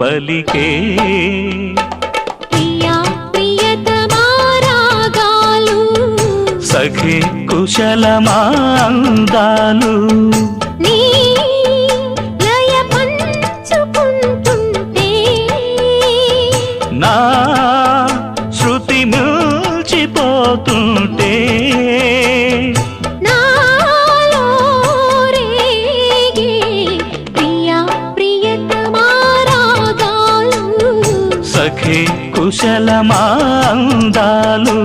పలికే ప్రియా ప్రియతమా రాగాలు సఖి కుశలమా అందాలు నీ లయ పంచుకుంటుంటే నా శృతి మిల్చిపోతుంటే నాలో రేగే ప్రియా ప్రియతమా రాగాలు సఖి కుశలమా అందాలు